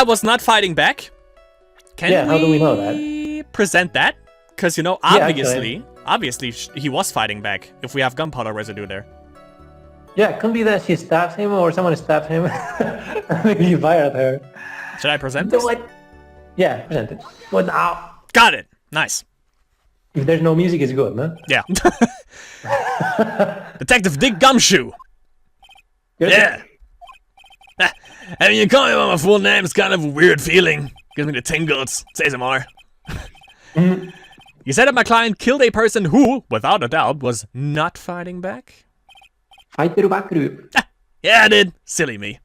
Was not fighting back. Can how do we know that? Present that? Because, you know, Yeah, obviously he was fighting back if we have gunpowder residue there. Yeah, it could be that she stabs him or someone stabs him. And he fired her. Should I present this? What? Yeah, present it. What now? Got it. Nice. If there's no music, it's good, no? Yeah. Detective Dick Gumshoe. Good. Yeah. I mean, you call me by my full name, it's kind of a weird feeling. Gives me the tingles. Say some more. You said that my client killed a person who, without a doubt, was not fighting back? Yeah, I did. Silly me.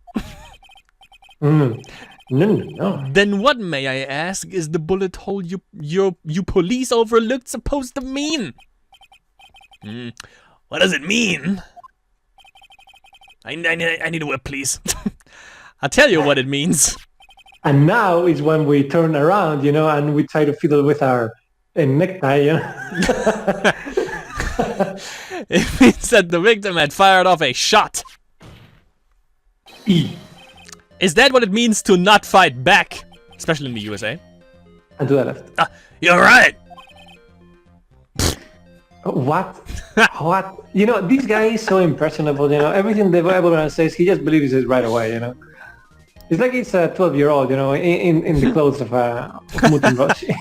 No. Then what, may I ask, is the bullet hole you police overlooked supposed to mean? What does it mean? I need a whip, please. I'll tell you what it means. And now is when we turn around, you know, and we try to fiddle with our necktie, you know? It means that the victim had fired off a shot. E. Is that what it means to not fight back? Especially in the USA. And to the left. You're right. What? What? You know, this guy is so impressionable, you know. Everything the Bible says, he just believes it right away, you know. It's like it's a 12-year-old, you know, in the clothes of Muten Roshi.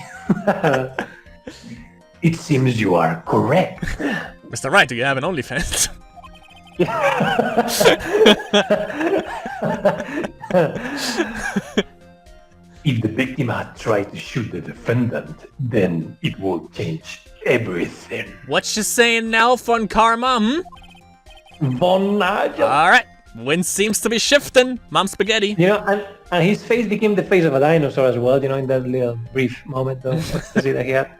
It seems you are correct. Mr. Wright, do you have an OnlyFans? If the victim had tried to shoot the defendant, then it will change everything. What you saying now, Von Karma, Von Nigel. Alright, wind seems to be shifting, Mom Spaghetti. You know, and his face became the face of a dinosaur as well, you know, in that little brief moment of ecstasy that he had.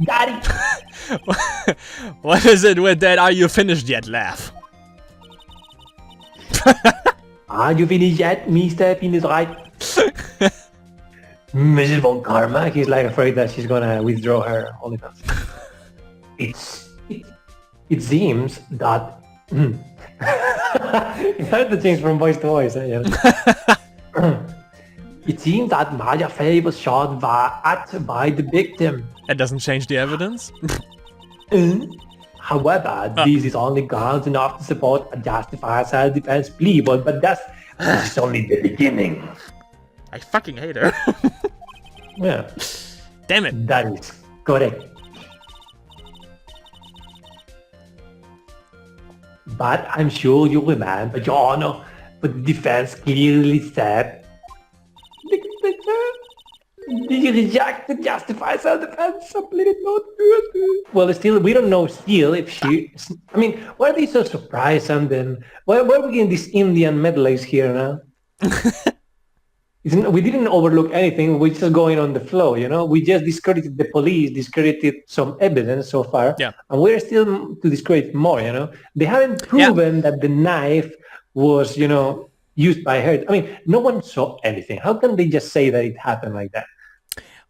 Got it! What is it with that "are you finished yet" laugh? Are you finished yet, Mr. Penis Right? Mrs. Von Karma, he's like afraid that she's gonna withdraw her OnlyFans. It seems that... You have to change from voice to voice, eh? Yeah. It seems that Maja Faye was shot by the victim. That doesn't change the evidence. However, this is only grounds enough to support a justified self-defense plea, but that's only the beginning. I fucking hate her. Yeah. Damn it. That is correct. But I'm sure you remember, Your Honor, but the defense clearly said they reject the justified self-defense. I pleaded not guilty. Well, still, we don't know still if she... I mean, why are they so surprised and then... Why are we getting these Indian medleys here now? We didn't overlook anything. We're just going on the flow, you know? We just discredited the police, discredited some evidence so far. Yeah. And we're still to discredit more, you know? They haven't proven that the knife was, you know, used by her. I mean, no one saw anything. How can they just say that it happened like that?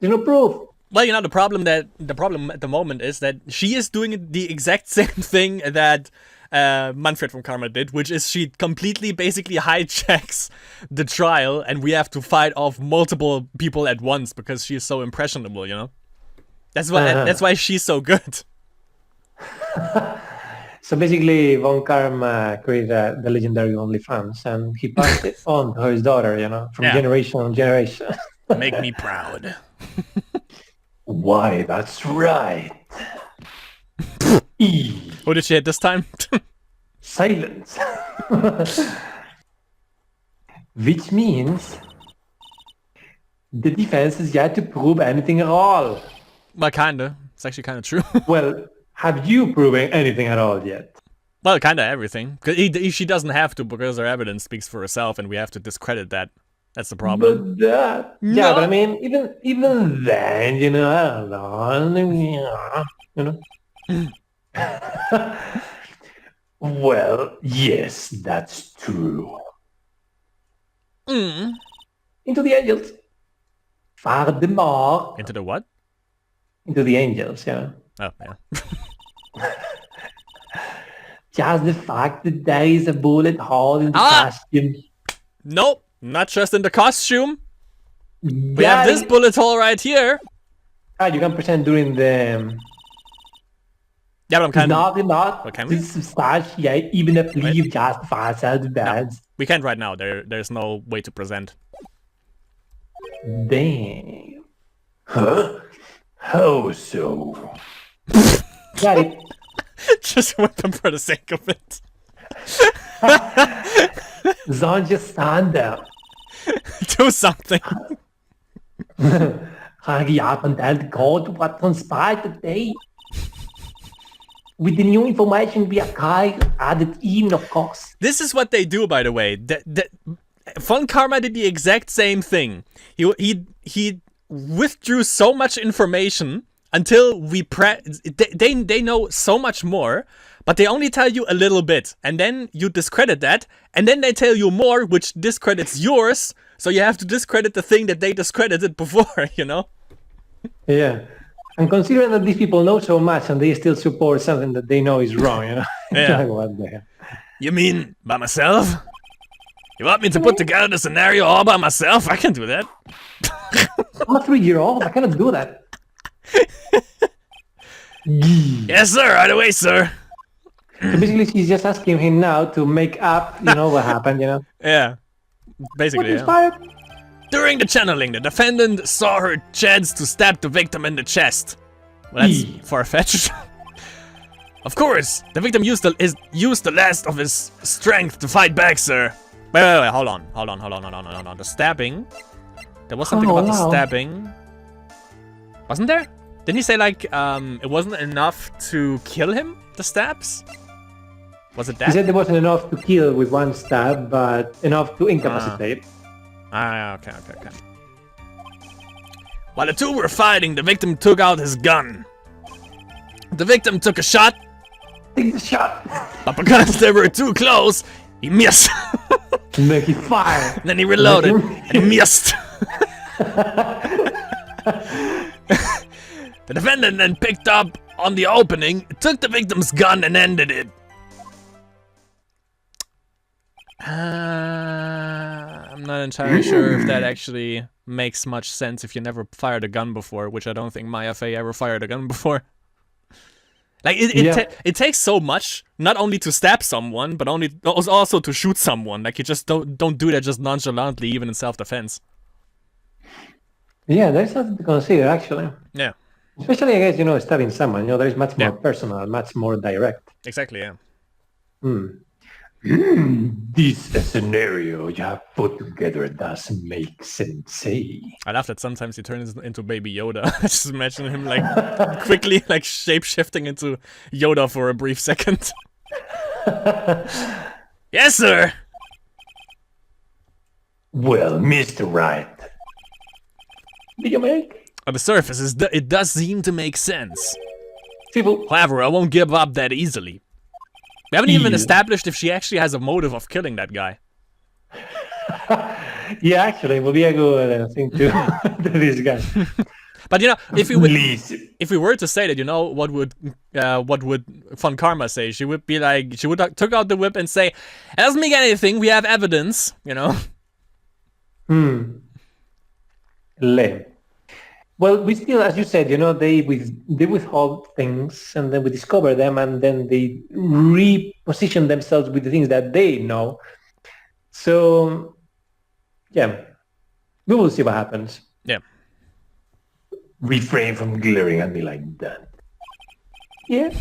There's no proof. Well, you know, the problem at the moment is that she is doing the exact same thing that Manfred from Karma did, which is she completely basically hijacks the trial, and we have to fight off multiple people at once because she is so impressionable, you know? That's why she's so good. So basically, Von Karma created the legendary OnlyFans, and he passed it on to his daughter, you know, from generation to generation. Make me proud. Why, that's right. Who did she hit this time? Silence. Which means the defense is yet to prove anything at all. Well, kinda. It's actually kinda true. Well, have you proven anything at all yet? Well, kinda everything. She doesn't have to because her evidence speaks for herself, and we have to discredit that. That's the problem. But yeah, but I mean, even then, you know, I don't know, you know. Well, yes, that's true. Into the angels. Furthermore. Into the what? Into the angels, yeah. Oh, yeah. just the fact that there is a bullet hole in the costume. Nope, not just in the costume. We Yeah, have this bullet hole right here. you can present during the... Yeah, but I'm kind of... Not can we? to substantiate even if you justify self-defense. We can't right now. There's no way to present. Damn. Huh? How so? Got it. Just whip him for the sake of it. Don't just stand up. Do something. Hurry up and tell God what transpired today. With the new information we acquired added in, of course. This is what they do, by the way. Von Karma did the exact same thing. He withdrew so much information until they know so much more, but they only tell you a little bit, and then you discredit that, and then they tell you more, which discredits yours, so you have to discredit the thing that they discredited before, you know? Yeah. And considering that these people know so much and they still support something that they know is wrong, you know? Yeah. Like, what the hell? You mean by myself? You want me to put together the scenario all by myself? I can't do that. I'm a 3-year-old. I cannot do that. Yes, sir. Right away, sir. So basically, she's just asking him now to make up, you know, what happened, you know? Yeah. Basically, What inspired? During the channeling, the defendant saw her chance to stab the victim in the chest. Well, that's far-fetched. Of course, the victim used the last of his strength to fight back, sir. Wait, hold on. The stabbing. There was something about the stabbing. Wasn't there? Didn't he say, like, it wasn't enough to kill him, the stabs? Was it that? He said there wasn't enough to kill with one stab, but enough to incapacitate. Okay. While the two were fighting, the victim took out his gun. The victim took a shot. Take the shot. But because they were too close, he missed. Make it fire. Then he reloaded, and he missed. The defendant then picked up on the opening, took the victim's gun, and ended it. I'm not entirely sure if that actually makes much sense if you never fired a gun before, which I don't think Maya Fey ever fired a gun before. Like, it takes so much, not only to stab someone, but also to shoot someone. Like, you just don't do that just nonchalantly, even in self-defense. Yeah, there's something to consider, actually. Yeah. Especially, I guess, you know, stabbing someone, you know, there is much more personal, much more direct. Exactly, yeah. This scenario you have put together does make sense. I love that sometimes he turns into Baby Yoda. I just imagine him, like, quickly, like, shape-shifting into Yoda for a brief second. Yes, sir! Well, Mr. Wright, did you make? On the surface, it does seem to make sense. People. However, I won't give up that easily. We haven't even established if she actually has a motive of killing that guy. Yeah, actually, it would be a good thing to this guy. But you know, if we were to say that, you know, what would Von Karma say? She would be like, she would took out the whip and say, "It doesn't make anything. We have evidence." You know. Lame. Well, we still, as you said, you know, they withhold things, and then we discover them, and then they reposition themselves with the things that they know. So, yeah, we will see what happens. Yeah. Refrain from glaring at me like that. Yeah.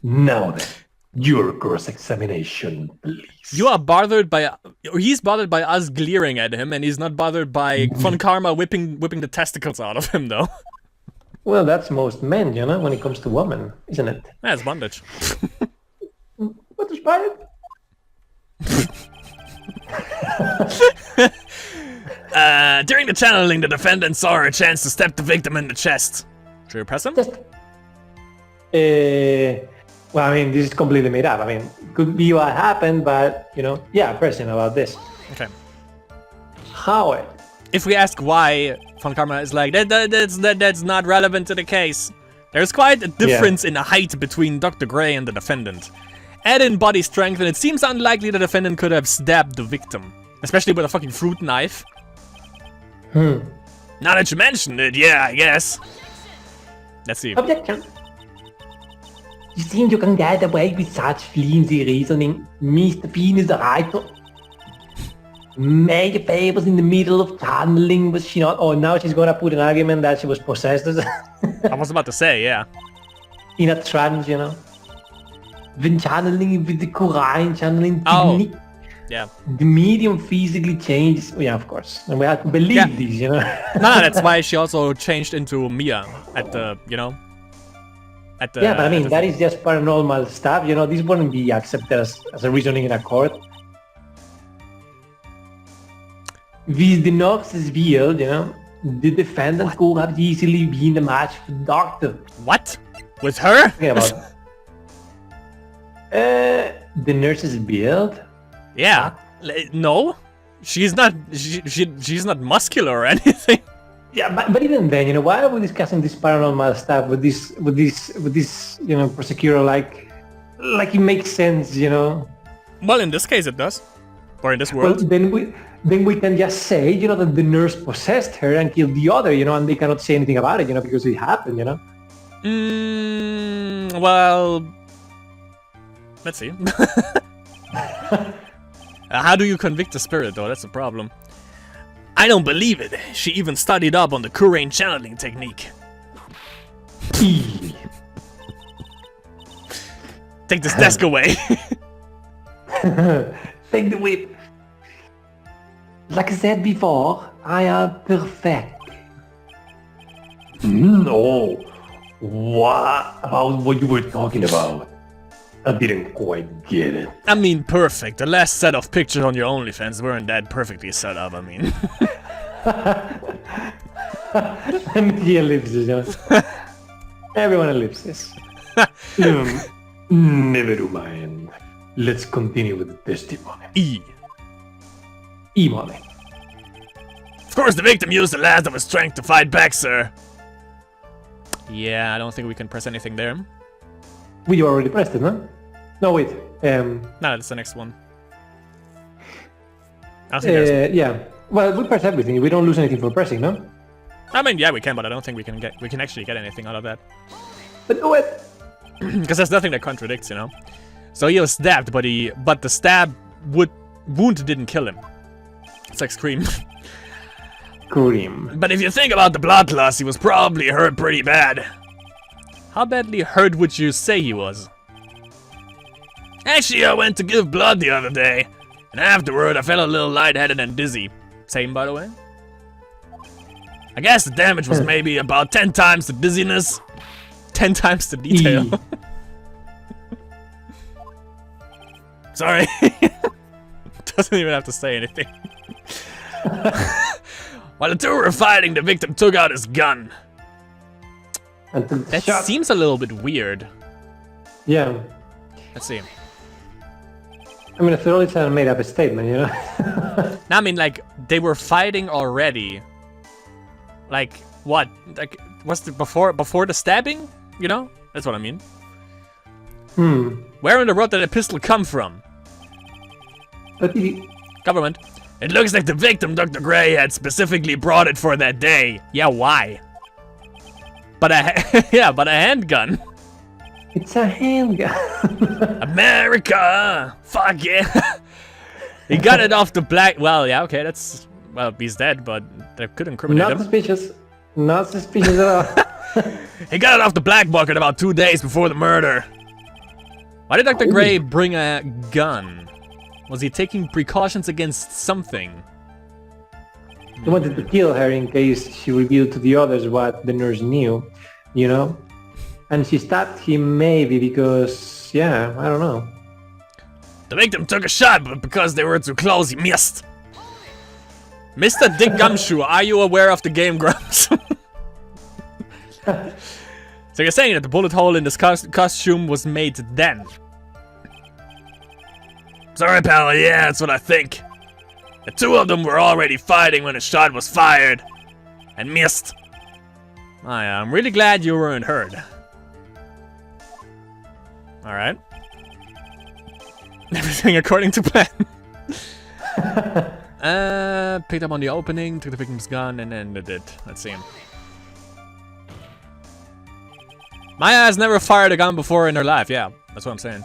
Now then, your cross-examination, please. You are bothered by, or he's bothered by us glaring at him, and he's not bothered by Von Karma whipping the testicles out of him, though. Well, that's most men, you know, when it comes to women, isn't it? That's bondage. What is bad? During the channeling, the defendant saw her chance to stab the victim in the chest. Should we press him? Well, I mean, this is completely made up. I mean, it could be what happened, but, you know, yeah, pressing about this. Okay. How? If we ask why, Von Karma is like, that's not relevant to the case. There's quite a difference in the height between Dr. Gray and the defendant. Add in body strength, and it seems unlikely the defendant could have stabbed the victim. Especially with a fucking fruit knife. Now that you mentioned it, yeah, I guess. Let's see. Objection. You think you can get away with such flimsy reasoning? Mr. Bean is the writer. Mega papers in the middle of channeling, was she not? Oh, now she's gonna put an argument that she was possessed. I was about to say, yeah. In a trance, you know. When channeling with the Quran, channeling technique. Yeah. The medium physically changes. Oh, yeah, of course. And we have to believe these, you know. No, that's why she also changed into Mia at the, you know. At the, yeah, but I mean, that is just paranormal stuff, you know. This wouldn't be accepted as a reasoning in a court. With the Knox's build, you know, the defendant could have easily been a match for the doctor. What? With her? Yeah, about the nurse's build? Yeah. No, she's not. She's not muscular or anything. Yeah, but even then, you know, why are we discussing this paranormal stuff with this, you know, prosecutor? Like it makes sense, you know. Well, in this case, it does. Or in this world. Well, then we can just say, you know, that the nurse possessed her and killed the other, you know, and they cannot say anything about it, you know, because it happened, you know. Well, let's see. How do you convict a spirit, though? That's the problem. I don't believe it. She even studied up on the Courtroom channeling technique. Take this desk away. Take the whip. Like I said before, I am perfect. No. What about what you were talking about? I didn't quite get it. I mean, perfect. The last set of pictures on your OnlyFans weren't that perfectly set up, I mean. Empty ellipses, you know. Everyone ellipses. Never mind. Let's continue with the testimony. E-money. Of course, the victim used the last of his strength to fight back, sir. Yeah, I don't think we can press anything there. We already pressed it, huh? No, wait. No, that's the next one. I don't think yeah. Well, we press everything. We don't lose anything for pressing, no? I mean, yeah, we can, but I don't think we can actually get anything out of that. But do it. Because there's nothing that contradicts, you know. So he was stabbed, but the stab wound didn't kill him. It's like Scream. Scream. But if you think about the blood loss, he was probably hurt pretty bad. How badly hurt would you say he was? Actually, I went to give blood the other day, and afterward I felt a little lightheaded and dizzy. Same, by the way. I guess the damage was maybe about 10 times the dizziness, 10 times the detail. Sorry. Doesn't even have to say anything. While the two were fighting, the victim took out his gun. That seems a little bit weird. Yeah. Let's see. I mean, after all, it's a made-up statement, you know? I mean, like, they were fighting already. Like, what? Like, was it before the stabbing? You know? That's what I mean. Where in the world did a pistol come from? Government. It looks like the victim, Dr. Gray, had specifically brought it for that day. Yeah, why? But a handgun. It's a handgun. America! Fuck yeah! He got it off the black. Well, yeah, okay, that's. Well, he's dead, but that could incriminate him. Not suspicious. Not suspicious at all. He got it off the black market about 2 days before the murder. Why did Dr. Gray bring a gun? Was he taking precautions against something? He wanted to kill her in case she revealed to the others what the nurse knew, you know? And she stabbed him maybe because, yeah, I don't know. The victim took a shot, but because they were too close, he missed. Mr. Dick Gumshoe, are you aware of the game, Grumps? So you're saying that the bullet hole in this costume was made then? Sorry, pal, yeah, that's what I think. The two of them were already fighting when a shot was fired. And missed. I'm really glad you weren't hurt. Alright. Everything according to plan. Picked up on the opening, took the victim's gun, and ended it. Let's see. Maya has never fired a gun before in her life. Yeah, that's what I'm saying.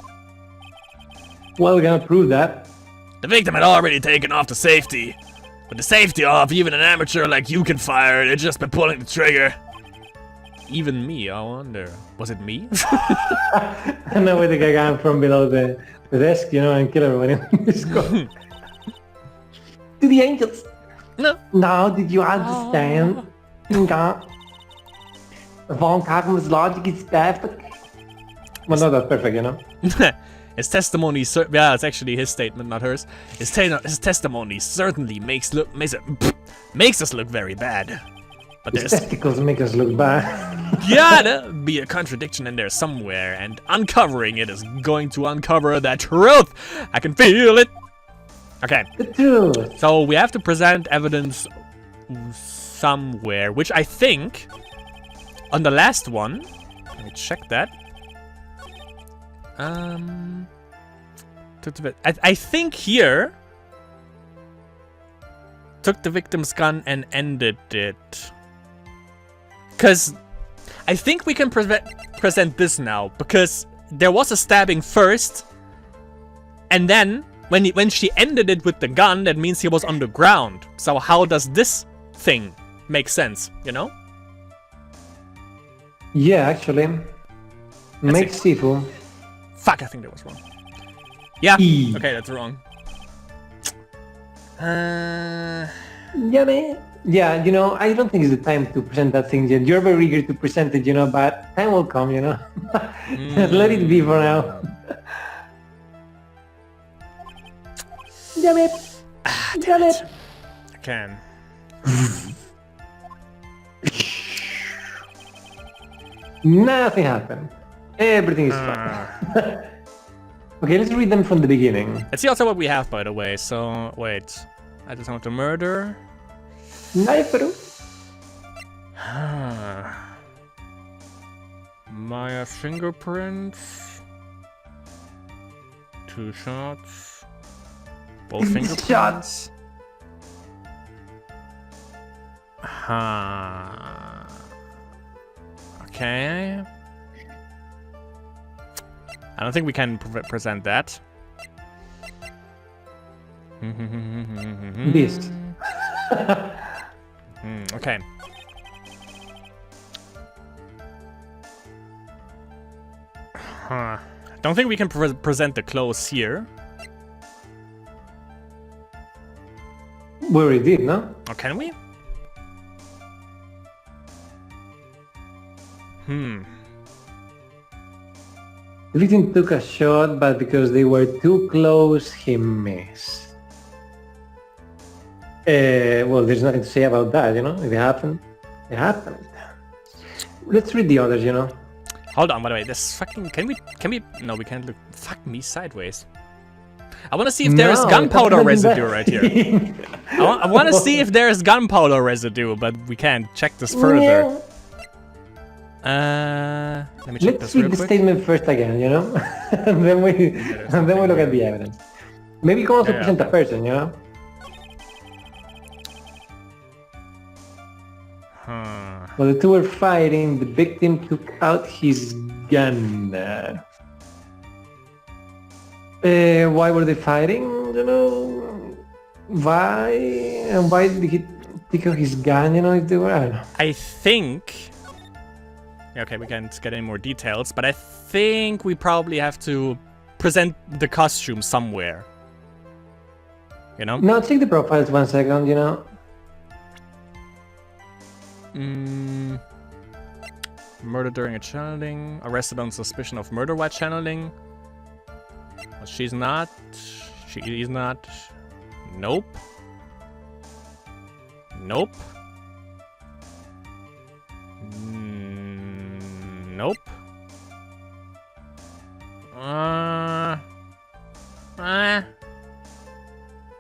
Well, we're gonna prove that. The victim had already taken off the safety. With the safety off, even an amateur like you can fire it just by pulling the trigger. Even me, I wonder. Was it me? I know where the guy got from below the desk, you know, and kill everyone in this go. To the angels. No. Now, did you understand? Yeah. Von Karman's logic is perfect. Well, not that perfect, you know. His testimony, yeah, it's actually his statement, not hers. His testimony certainly makes us look very bad. But his testicles make us look bad. Gotta be a contradiction in there somewhere, and uncovering it is going to uncover the truth. I can feel it. Okay. The truth. So we have to present evidence somewhere, which I think on the last one. Let me check that. I think here took the victim's gun and ended it. Because I think we can present this now, because there was a stabbing first, and then when she ended it with the gun, that means he was on the ground. So how does this thing make sense, you know? Yeah, actually. Makes Sifu. Fuck, I think that was wrong. Yeah, E. okay, that's wrong. Yeah, man. Yeah, you know, I don't think it's the time to present that thing yet. You're very eager to present it, you know, but time will come, you know. Let it be for now. Damn it. Damn it. I can. Nothing happened. Everything is fine. Okay, let's read them from the beginning. Let's see also what we have, by the way. So, wait. At the time of the murder. Naifaru. Maya fingerprints. 2 shots. Both fingerprints. Shots. Okay. I don't think we can present that. This. Okay. Don't think we can present the clothes here. We already did, no? Or can we? The victim took a shot, but because they were too close, he missed. Well, there's nothing to say about that, you know? If it happened, it happened. Let's read the others, you know? Hold on, by the way, this fucking... Can we... No, we can't look... Fuck me sideways. I want to see if there is gunpowder residue right here. I want to see if there is gunpowder residue, but we can't check this further. Let me check Let's this real read the quick. statement first again, you know? and then we look at the evidence. Maybe you can also present a person, you know? While the two were fighting, the victim took out his gun. Why were they fighting? You know? Why? And why did he take out his gun, you know, if they were... I don't know. I think... Okay, we can't get any more details, but I think we probably have to present the costume somewhere. You know? No, check the profiles 1 second, you know? Murder during a channeling. Arrested on suspicion of murder while channeling. Well, she's not. She is not. Nope. Nope. Nope.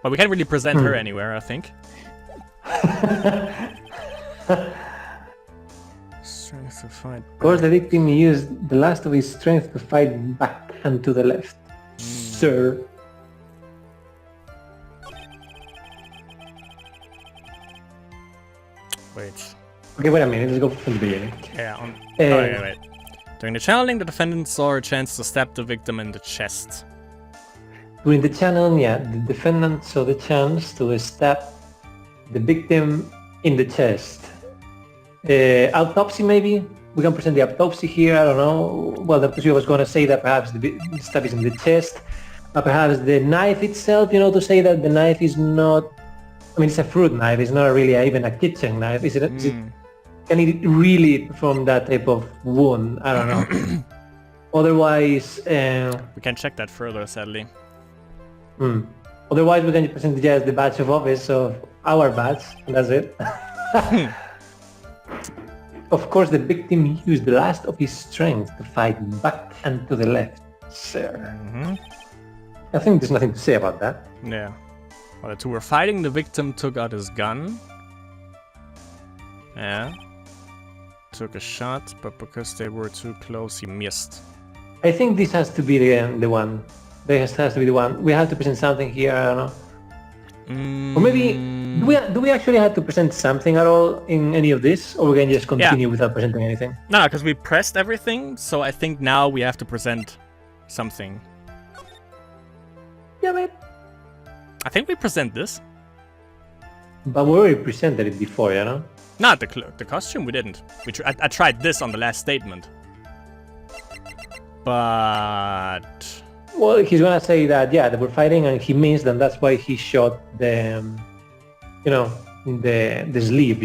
But we can't really present her anywhere, I think. Strength to fight. Of course, the victim used the last of his strength to fight back and to the left. Sir. Wait. Okay, wait a minute. Let's go from the beginning. Yeah. Okay, wait. During the channeling, the defendant saw a chance to stab the victim in the chest. During the channel, yeah, the defendant saw the chance to stab the victim in the chest. Autopsy, maybe? We can present the autopsy here, I don't know. Well, the autopsy was going to say that perhaps the stab is in the chest. Perhaps the knife itself, to say that the knife is not... I mean, it's a fruit knife. It's not really even a kitchen knife. Can it really perform that type of wound? I don't know. Otherwise... we can check that further, sadly. Otherwise, we can present just the badge of office of our badge, and that's it. Of course, the victim used the last of his strength to fight back and to the left, sir. I think there's nothing to say about that. Yeah. While the two were fighting, the victim took out his gun. Yeah. Took a shot, but because they were too close, he missed. I think this has to be the one. This has to be the one. We have to present something here, I don't know. Or maybe, do we actually have to present something at all in any of this? Or we can just continue without presenting anything? No, because we pressed everything, so I think now we have to present something. Yeah, man. I think we present this. But we already presented it before, Not the costume, we didn't. I tried this on the last statement. But... Well, he's gonna say that, yeah, they were fighting and he missed, and that's why he shot the, the sleeve,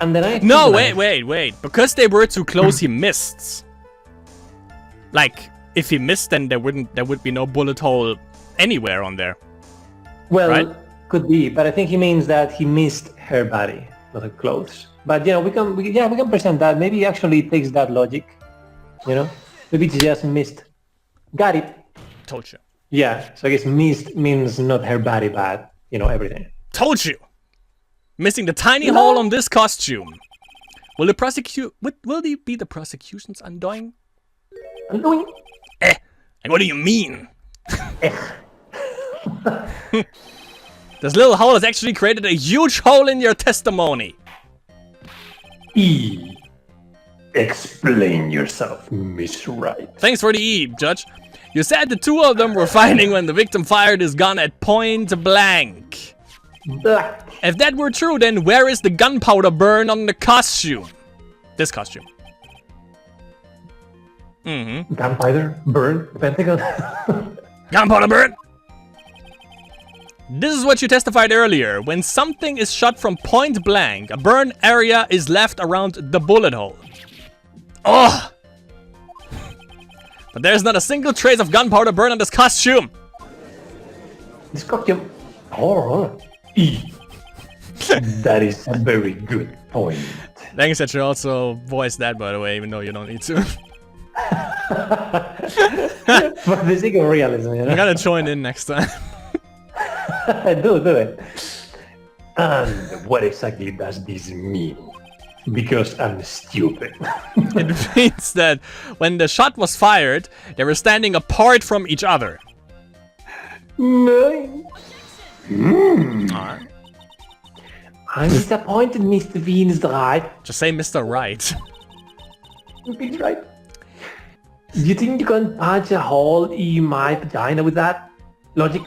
And then I... No, wait. Because they were too close, he missed. Like, if he missed, then there would be no bullet hole anywhere on there. Well, right? Could be, but I think he means that he missed her body, not her clothes. But we can present that. Maybe actually it takes that logic, Maybe he just missed. Got it. Told you. Yeah, so I guess missed means not her body, but everything. Told you. Missing the tiny hole on this costume. Will they be the prosecution's undoing? Undoing? Like, what do you mean? This little hole has actually created a huge hole in your testimony. Explain yourself, Miss Wright. Thanks for the E, Judge. You said the two of them were fighting when the victim fired his gun at point blank. Black. If that were true, then where is the gunpowder burn on the costume? This costume. Gunpowder burn? Pentagon? Gunpowder burn? This is what you testified earlier. When something is shot from point blank, a burn area is left around the bullet hole. Oh! But there's not a single trace of gunpowder burn on this costume. This costume? Oh, that is a very good point. Thanks that you also voiced that, by the way, even though you don't need to. For the sake of realism, I'm gonna join in next time. do it. And what exactly does this mean? Because I'm stupid. It means that when the shot was fired, they were standing apart from each other. No. I'm disappointed, Mr. Venus Wright. Just say Mr. Wright. Venus Wright. Do you think you can punch a hole in my vagina with that logic?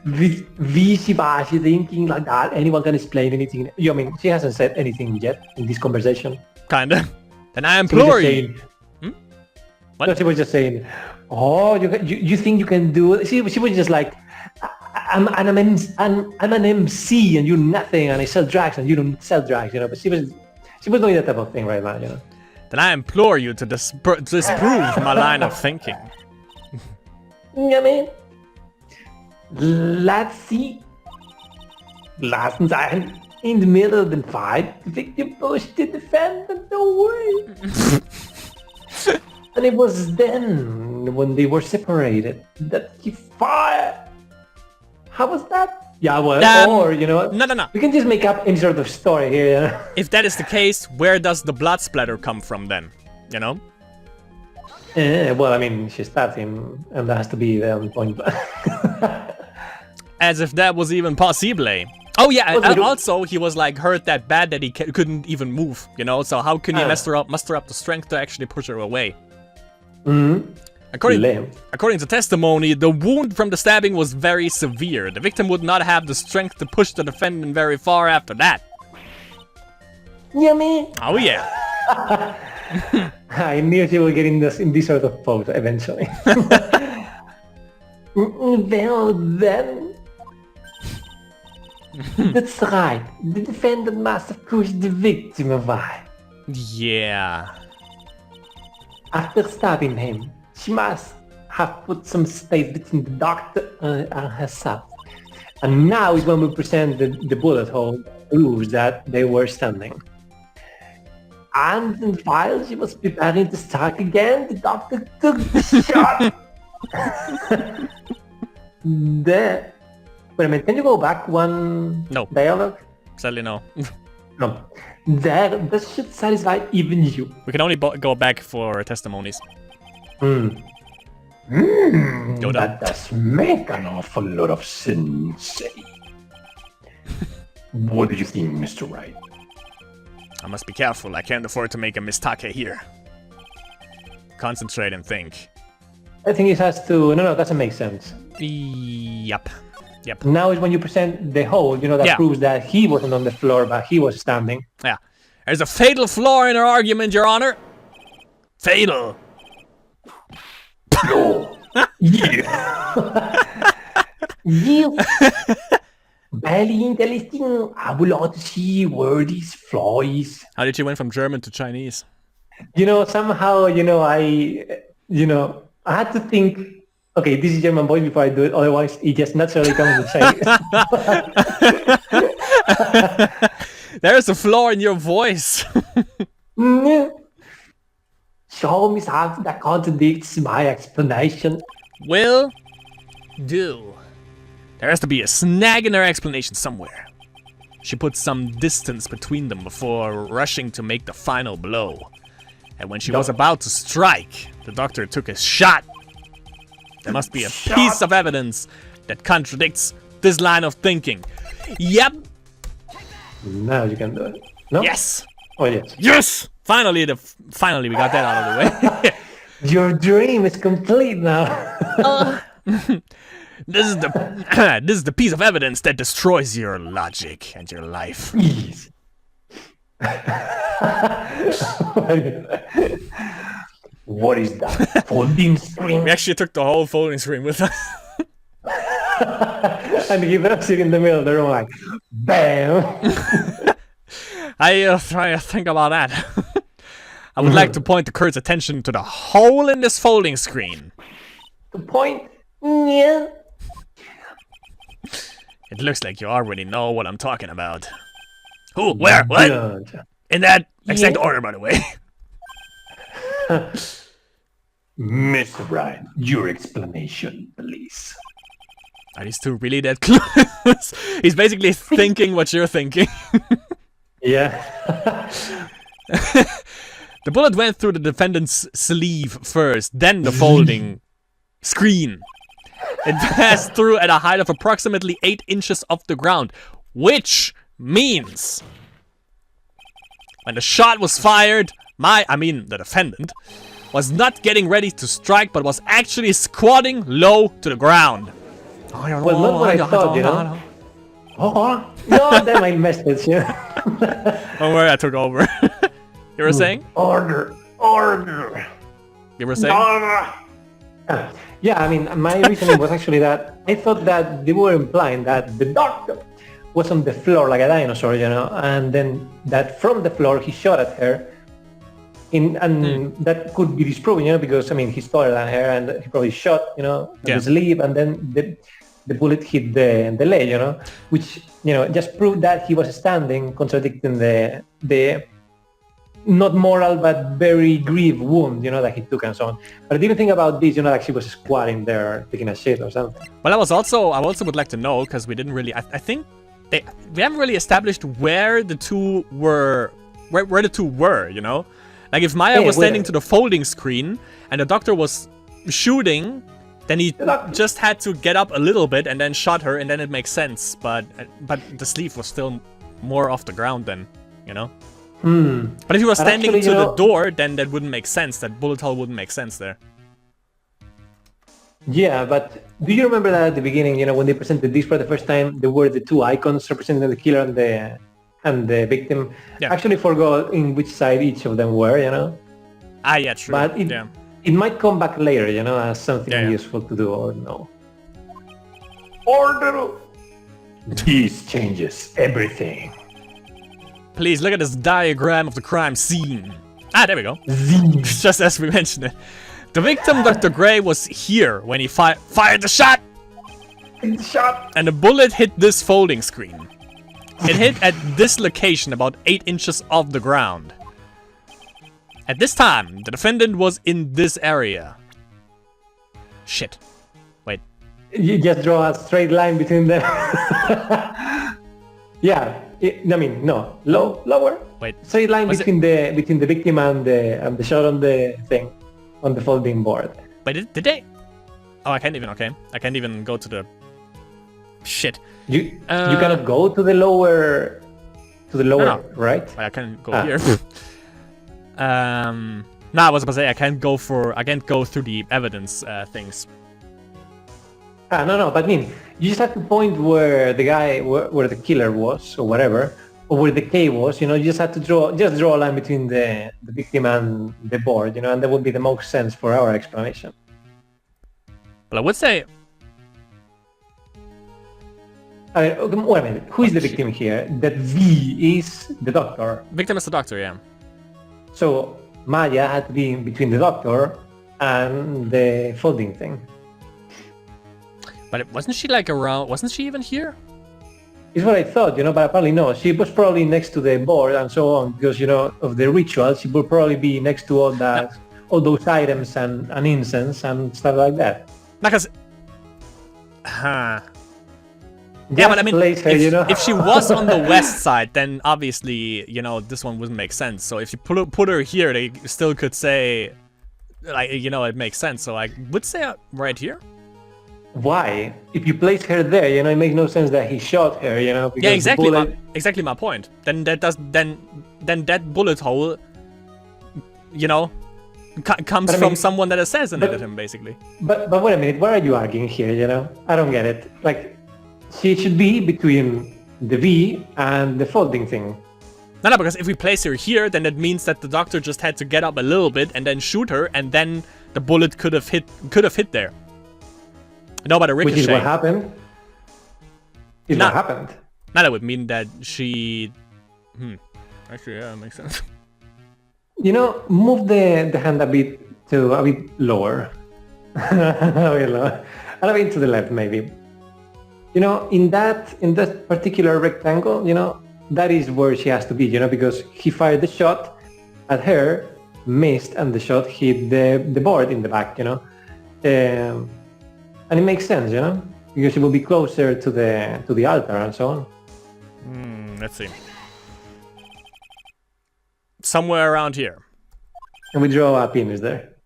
Wishy-washy thinking like that. Anyone can explain anything. I mean, she hasn't said anything yet in this conversation. Kinda. Then I implore you. What? No, she was just saying, oh, you think you can do it? She was just like, I'm an MC and you're nothing, and I sell drugs and you don't sell drugs, But she was doing that type of thing right now, Then I implore you to disprove my line of thinking. Ja, man. Let's see. Lassen Sie in the middle of the fight, the victim pushed the defendant away. And it was then, when they were separated, that he fired. How was that? Yeah, well, or, No. We can just make up any sort of story here, If that is the case, where does the blood splatter come from then? Well, I mean, she stabbed him, and that has to be the only point. As if that was even possible. Oh yeah, and also he was like hurt that bad that he couldn't even move, you know? So how can you muster up the strength to actually push her away? According to testimony, the wound from the stabbing was very severe. The victim would not have the strength to push the defendant very far after that. Yummy! Oh yeah. I knew she would get in this sort of pose eventually. Well then... That's right. The defendant must have pushed the victim away. Yeah. After stabbing him, she must have put some space between the doctor and herself. And now is when we present the bullet hole proves that they were standing. And while she was preparing to strike again, the doctor took the shot. Wait a minute, can you go back one dialogue? Sadly no. No. That should satisfy even you. We can only go back for testimonies. That does make an awful lot of sense. What do you think, Mr. Wright? I must be careful. I can't afford to make a mistake here. Concentrate and think. I think it has to... No, doesn't make sense. Yep. Now is when you present the hole, you know, that proves that he wasn't on the floor, but he was standing. Yeah. There's a fatal flaw in her argument, Your Honor. Fatal. No. You. Very interesting. I would like to see where this flaw is. How did you went from German to Chinese? You know, somehow, I had to think, okay, this is German voice before I do it, otherwise it just naturally comes to Chinese. There's a flaw in your voice. Show me something that contradicts my explanation. Will do. There has to be a snag in her explanation somewhere. She put some distance between them before rushing to make the final blow. And when she was about to strike, the doctor took a shot. There must be a piece of evidence that contradicts this line of thinking. Yep. Now you can do it. No? Yes. Oh, yes. Yes! Finally we got that out of the way. Your dream is complete now. This is the piece of evidence that destroys your logic and your life. Easy. What is that? Folding screen? We actually took the whole folding screen with us. And he left it in the middle of the room like, bam! I try to think about that. I would like to point the Kurt's attention to the hole in this folding screen. The point? Yeah. It looks like you already know what I'm talking about. Who? Where? What? In that exact order, by the way. Mr. Wright, your explanation, please. Are these two really that close? He's basically thinking what you're thinking. Yeah. The bullet went through the defendant's sleeve first, then the folding screen. It passed through at a height of approximately 8 inches off the ground, which means when the shot was fired, the defendant was not getting ready to strike, but was actually squatting low to the ground. Well, not what I thought, you know. Oh, no, that might message you. Don't worry, I took over. You were saying? Order. You were saying? Yeah, I mean, my reasoning was actually that I thought that they were implying that the doctor was on the floor like a dinosaur, you know, and then that from the floor he shot at her. And that could be disproven, you know, because, I mean, he's taller than her and he probably shot, you know, the sleeve, and then the bullet hit the leg, you know, which, you know, just proved that he was standing, contradicting the not moral but very grieved wound, you know, that he took and so on. But I didn't think about this, you know, like she was squatting there taking a shit or something. Well, I also would like to know, because we didn't really, I think we haven't really established where the two were, you know. Like, if Maya was standing wait. to the folding screen and the doctor was shooting, then he just had to get up a little bit and then shot her, and then it makes sense. But the sleeve was still more off the ground then, you know? But if he was standing actually, to the door, then that wouldn't make sense. That bullet hole wouldn't make sense there. Yeah, but do you remember that at the beginning, when they presented this for the first time, there were the two icons representing the killer and the victim? Yeah. Actually forgot in which side each of them were, Ah, yeah, true. But it might come back later, as something useful to do or no. Order! This changes everything. Please look at this diagram of the crime scene. Ah, there we go. Just as we mentioned it. The victim, Dr. Gray, was here when he fired the shot! And the bullet hit this folding screen. It hit at this location, about 8 inches off the ground. At this time, the defendant was in this area. Shit. Wait. You just draw a straight line between them. Yeah. Lower. Wait. Straight line between the victim and the shot on the thing, on the folding board. Wait, did they? Oh, I can't even. Okay, I can't even go to the. Shit. You cannot go to the lower. No. Right? I can't go here. No, I was about to say I can't go through the evidence things. No, but I mean, you just have to point where the guy, where the killer was, or whatever, or where the K was, you just have to draw a line between the victim and the board, and that would be the most sense for our explanation. But I would say... Wait a minute, who is the victim here? That V is the doctor. Victim is the doctor, yeah. So Maya had to be between the doctor and the folding thing. But wasn't she like around? Wasn't she even here? It's what I thought, but apparently no. She was probably next to the board and so on because, of the ritual. She would probably be next to all those items and incense and stuff like that. Because... Yeah, but I mean, if she was on the west side, then obviously, this one wouldn't make sense. So if you put her here, they still could say, like, it makes sense. So I would say right here. Why? If you place her there, it makes no sense that he shot her, because yeah, exactly. Bullet... My point. Then that bullet hole, comes from someone that assassinated him, basically. But wait a minute, what are you arguing here? I don't get it. Like, she should be between the V and the folding thing. No, because if we place her here, then that means that the doctor just had to get up a little bit and then shoot her, and then the bullet could have hit there. No, but a ricochet. Which is what happened. What happened. Now that would mean that she... Actually, yeah, that makes sense. Move the hand a bit lower. A bit lower. And a bit to the left, maybe. In that particular rectangle, that is where she has to be, because he fired the shot at her, missed, and the shot hit the board in the back, and it makes sense, because she will be closer to the altar and so on. Let's see. Somewhere around here. And we draw a penis there.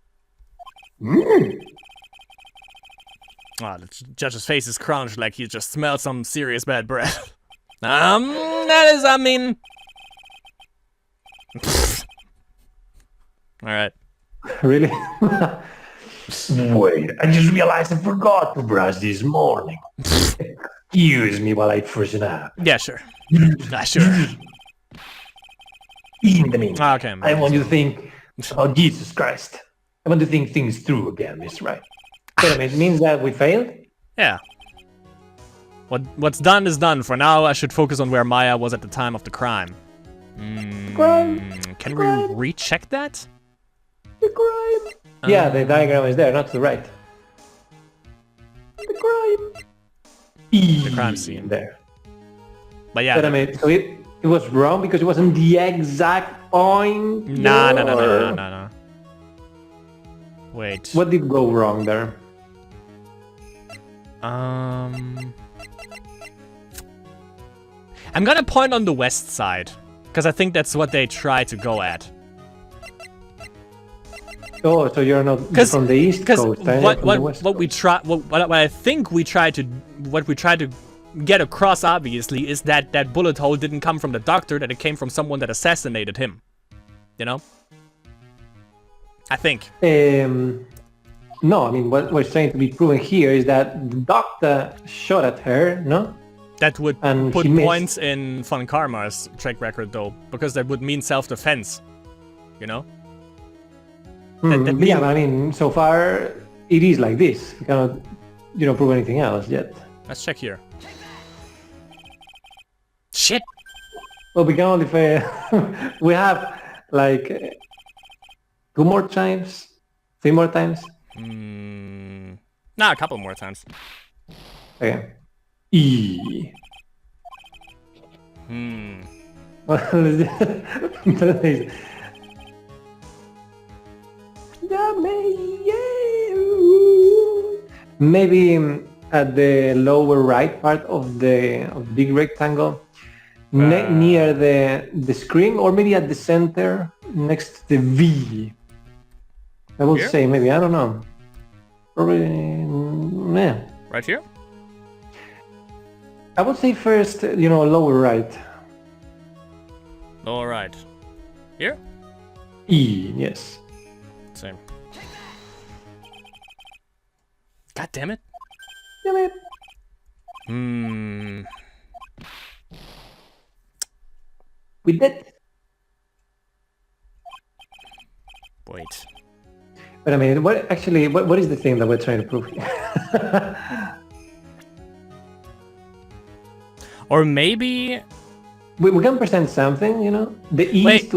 The judge's face is crunched like he just smelled some serious bad breath. That is, I mean... Alright. Really? Wait, I just realized I forgot to brush this morning. Excuse me while I freshen up. Yeah, sure. Sure. In the meantime, Okay, I want you to think about Jesus Christ. I want to think things through again, Mr. Wright. Wait a minute, it means that we failed? Yeah. What's done is done. For now, I should focus on where Maya was at the time of the crime. Can we recheck that? The crime. Yeah, the diagram is there, not to the right. The crime. The crime scene. There. But yeah. But I mean, so it was wrong because it wasn't the exact point? No. Wait. What did go wrong there? I'm gonna point on the west side, because I think that's what they try to go at. Oh, so you're not from the East Coast, what from the West what we Coast. try what I think we try to get across obviously is that bullet hole didn't come from the doctor, that it came from someone that assassinated him. You know? I think. No, I mean, what we're trying to be proven here is that the doctor shot at her, no? That would And put he missed. points in Von Karma's track record, though, because that would mean self-defense. You know? That Yeah, but I mean, so far, it is like this. We cannot, prove anything else yet. Let's check here. Shit! Well, we can only we have, like, 2 more times? 3 more times? Nah, a couple more times. Okay. E. Maybe at the lower right part of the big rectangle, near the screen, or maybe at the center next to the V. I would say maybe, I don't know. Probably, yeah. Right here? I would say first, lower right. Lower right. Here? E, yes. Same. God damn it. Damn it. We did. Wait. But I mean, what is the thing that we're trying to prove here? Or maybe... we can present something, The E is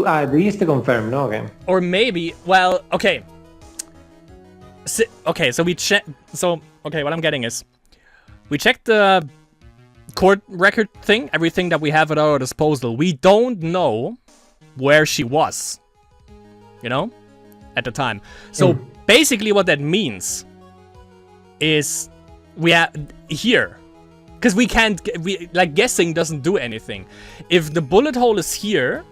to confirm, no? Okay. Or maybe... Well, okay. So we check... So, okay, what I'm getting is... We checked the court record thing, everything that we have at our disposal. We don't know where she was. At the time. So basically what that means is we are here. Because we can't, guessing doesn't do anything. If the bullet hole is here,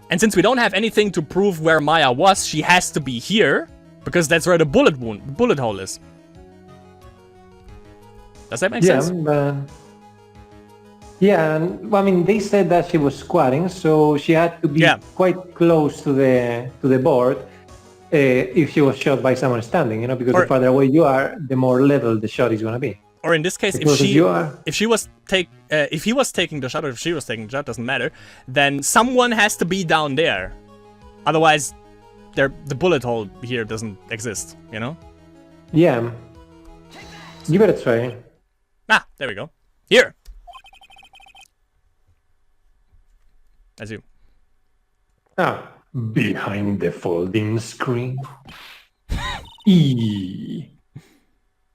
and since we don't have anything to prove where Maya was, she has to be here, because that's where the bullet hole is. Does that make sense? Well, I mean, they said that she was squatting, so she had to be quite close to the board if she was shot by someone standing, because the farther away you are, the more level the shot is going to be. Or in this case, because if he was taking the shot, or if she was taking the shot, doesn't matter. Then someone has to be down there. Otherwise, the bullet hole here doesn't exist. Yeah. You better try. Ah, there we go. Here. As you. Behind the folding screen. E.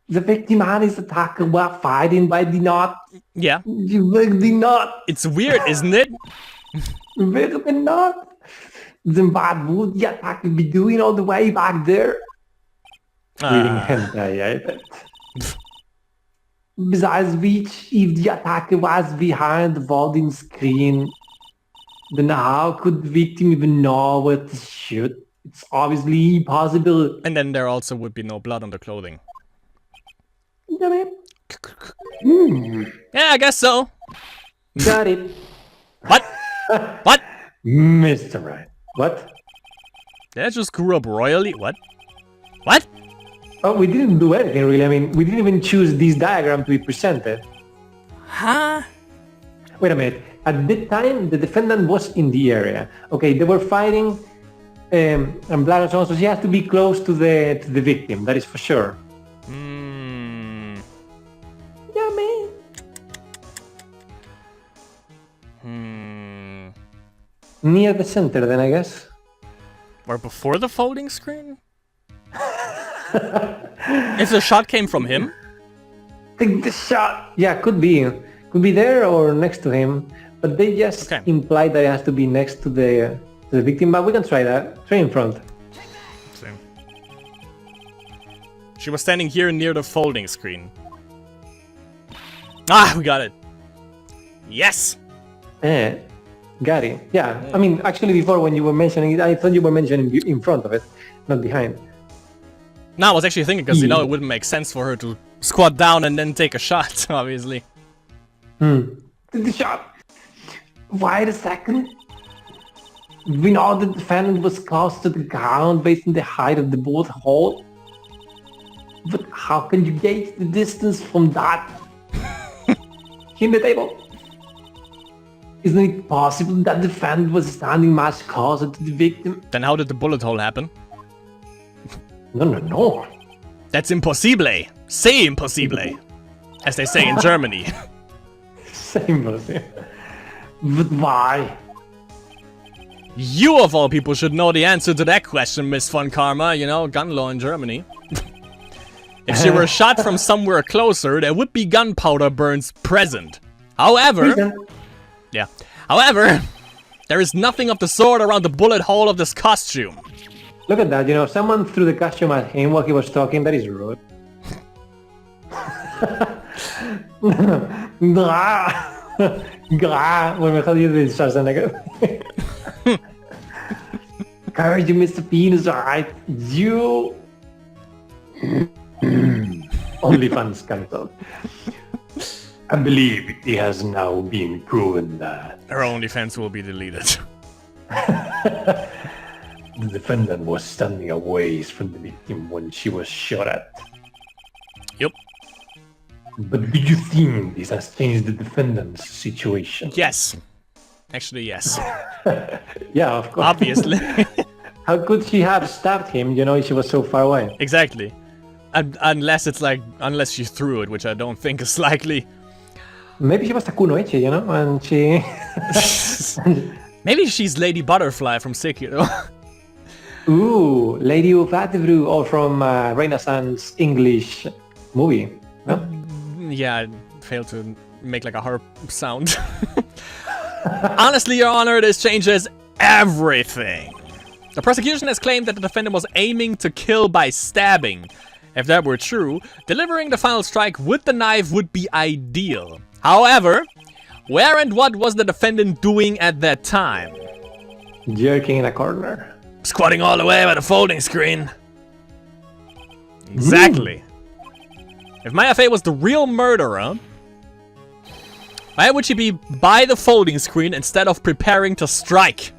The victim and his attacker were fighting by the knot. Yeah. The knot. It's weird, isn't it? With the knot. Then what would the attacker be doing all the way back there? Reading hentai, I bet. Besides which, if the attacker was behind the folding screen, then how could the victim even know where to shoot? It's obviously impossible. And then there also would be no blood on the clothing. Yeah, I guess so. Got it. What? What? Mr. Wright. What? Did I just screw up royally? What? What? Oh, we didn't do anything really. I mean, we didn't even choose this diagram to be presented. Huh? Wait a minute. At that time, the defendant was in the area. Okay, they were fighting, and blood and so on. So she has to be close to the victim. That is for sure. Yeah, man. Near the center, then I guess. Or before the folding screen? If the shot came from him? I think the shot, could be there or next to him, but they just implied that it has to be next to the victim. But we can try that. Try in front. Same. She was standing here near the folding screen. Ah, we got it. Yes. Gary. Yeah. I mean, actually, before when you were mentioning it, I thought you were mentioning in front of it, not behind. No, I was actually thinking because, you know, it wouldn't make sense for her to squat down and then take a shot, obviously. The shot. Wait a second. We know the defendant was close to the ground based on the height of the bullet hole. But how can you gauge the distance from that? In the table. Isn't it possible that the defendant was standing much closer to the victim? Then how did the bullet hole happen? No. That's impossible. C'est impossible. As they say in Germany. Same. But why? You of all people should know the answer to that question, Miss Von Karma. You know, gun law in Germany. If she were shot from somewhere closer, there would be gunpowder burns present. However, there is nothing of the sort around the bullet hole of this costume. Look at that, you know, someone threw the costume at him while he was talking. That is rude. Bueno, mejor dicho de Schwarzenegger. Courage, Mr. Penis, alright. You... OnlyFans cancelled. I believe it has now been proven that... Her OnlyFans will be deleted. The defendant was standing a ways from the victim when she was shot at. Yep. But do you think this has changed the defendant's situation? Yes. Actually, yes. Yeah, of course. Obviously. How could she have stabbed him, you know, if she was so far away? Exactly. Unless it's like, unless she threw it, which I don't think is likely. Maybe she was a kunoichi, you know, and she... Maybe she's Lady Butterfly from Sekiro. Ooh, Lady Ufatevru, or from Renaissance English movie. No? Yeah, I failed to make like a harp sound. Honestly, Your Honor, this changes everything. The prosecution has claimed that the defendant was aiming to kill by stabbing. If that were true, delivering the final strike with the knife would be ideal. However, where and what was the defendant doing at that time? Jerking in a corner. Squatting all the way by the folding screen. Exactly. If Maya Fey was the real murderer, why would she be by the folding screen instead of preparing to strike?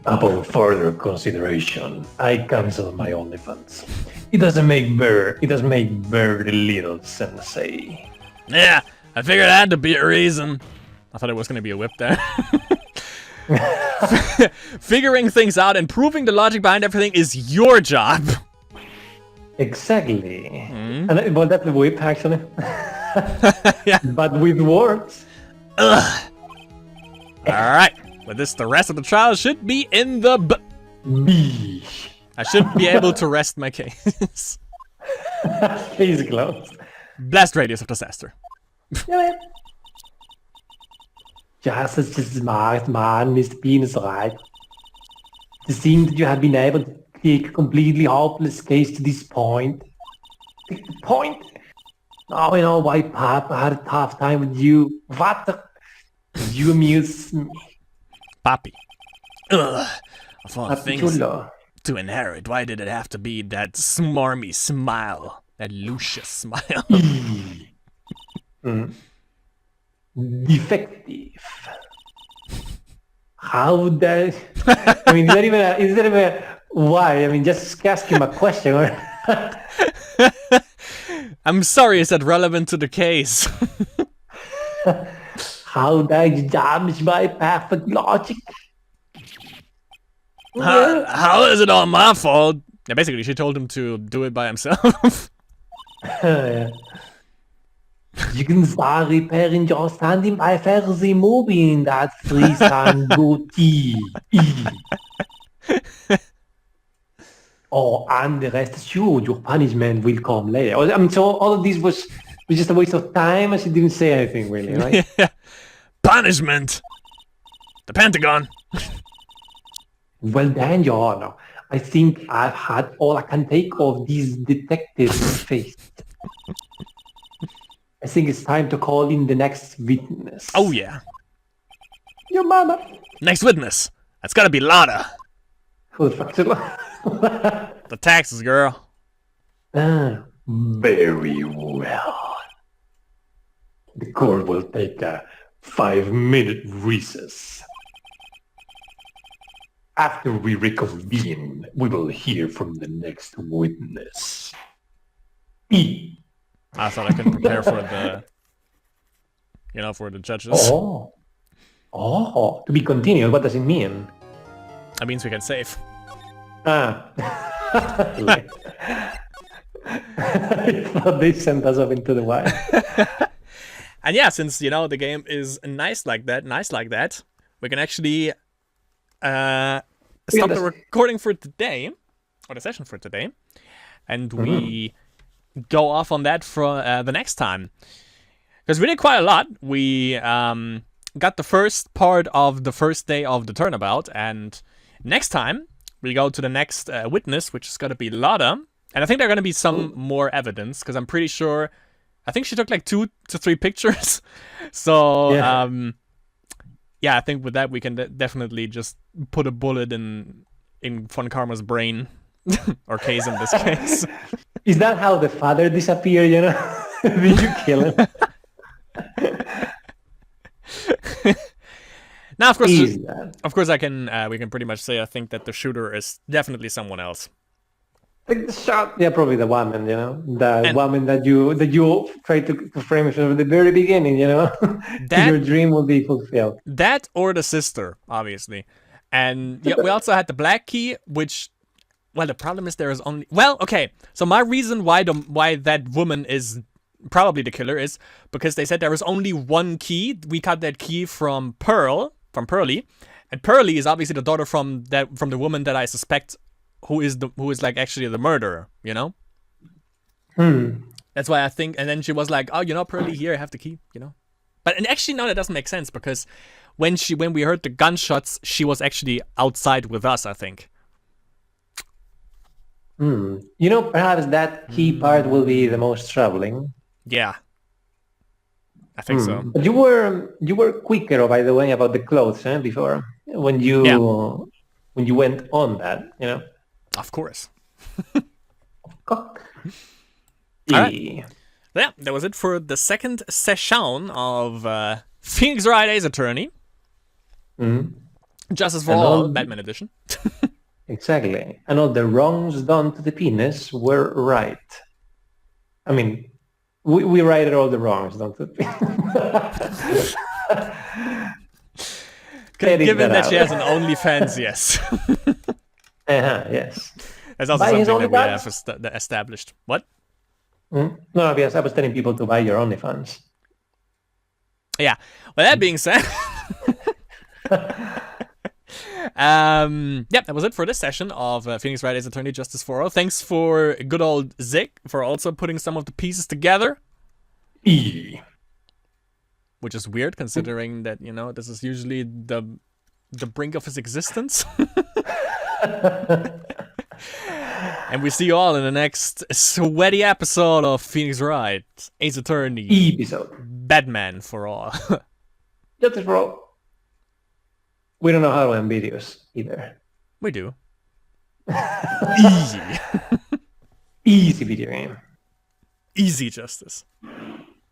Upon further consideration, I cancel my OnlyFans. It doesn't make very little sense. Yeah, I figured it had to be a reason. I thought it was going to be a whip there. Figuring things out and proving the logic behind everything is your job. Exactly. And well, that's the whip, actually. Yeah. But with words. Ugh. Alright. With this, the rest of the trial should be in the Beesh. I should be able to rest my case. Case closed. Blast radius of disaster. Just as smart man, Mr. Bean is right. It seems that you have been able to take a completely hopeless case to this point. The point? Now I know why Papa had a tough time with you. What the... You amuse me. Papi. Ugh. Of all things Chulo. to inherit, why did it have to be that smarmy smile? That luscious smile? Defective. How does... I mean, is that even a... Why? I mean, just ask him a question. I'm sorry, is that relevant to the case? How does you damage my perfect logic? How is it all my fault? Yeah, basically, she told him to do it by himself. Yeah. You can start repairing your standing by Fernseh movie in that freestyle goatee. Oh, and the rest assured your punishment will come later. I mean, so all of this was just a waste of time, and she didn't say anything really, right? Yeah. Punishment. The Pentagon. Well then, Your Honor, I think I've had all I can take of these detectives' face. I think it's time to call in the next witness. Oh yeah. Your mama. Next witness. That's gotta be Lada. Who the fuck? The taxes, girl. Very well. The court will take a 5-minute recess. After we reconvene, we will hear from the next witness. E. I thought I could prepare for the, for the judges. Oh, to be continued. What does it mean? That means we can save. I thought they sent us up into the wild. And yeah, since, the game is nice like that, we can actually stop the recording for today, or the session for today, and we go off on that for the next time. Because we did quite a lot. We got the first part of the first day of the turnabout, and next time we go to the next witness, which is going to be Lada. And I think there are going to be some more evidence, because I'm pretty sure, I think she took like 2 to 3 pictures. So, I think with that we can definitely just put a bullet in Von Karma's brain, or case in this case. Is that how the father disappeared, Did you kill him? Now, of course, we can pretty much say I think that the shooter is definitely someone else. Like the shot, probably the woman, the woman that you tried to frame from the very beginning, that your dream will be fulfilled. That or the sister, obviously, and we also had the black key, which, well, the problem is there is only, so my reason why that woman is probably the killer is because they said there was only one key. We got that key from Pearly, and Pearly is obviously the daughter from the woman that I suspect who is like actually the murderer, That's why I think, and then she was like, oh, Pearly, here, I have the key, But and actually, no, that doesn't make sense, because when we heard the gunshots, she was actually outside with us, I think. Perhaps that key part will be the most troubling. Yeah. I think so. But you were quicker, by the way, about the clothes, before, when you went on that, Of course. All right. Yeah, that was it for the second session of Phoenix Wright Ace Attorney. Justice for All, Batman Edition. Exactly. And all the wrongs done to the penis were right. I mean, we righted all the wrongs done to the penis. Given that she has an OnlyFans, yes. Yes. That's also something that we have established. What? No, because I was telling people to buy your OnlyFans. Yeah. Well, that being said, that was it for this session of Phoenix Wright Ace Attorney Justice for All. Thanks for good old Zig for also putting some of the pieces together. Which is weird, considering that, this is usually the brink of his existence. And we see you all in the next sweaty episode of Phoenix Wright Ace Attorney episode. Batman for All. Justice for All. We don't know how to end videos either. We do. Easy. Easy video game. Easy justice.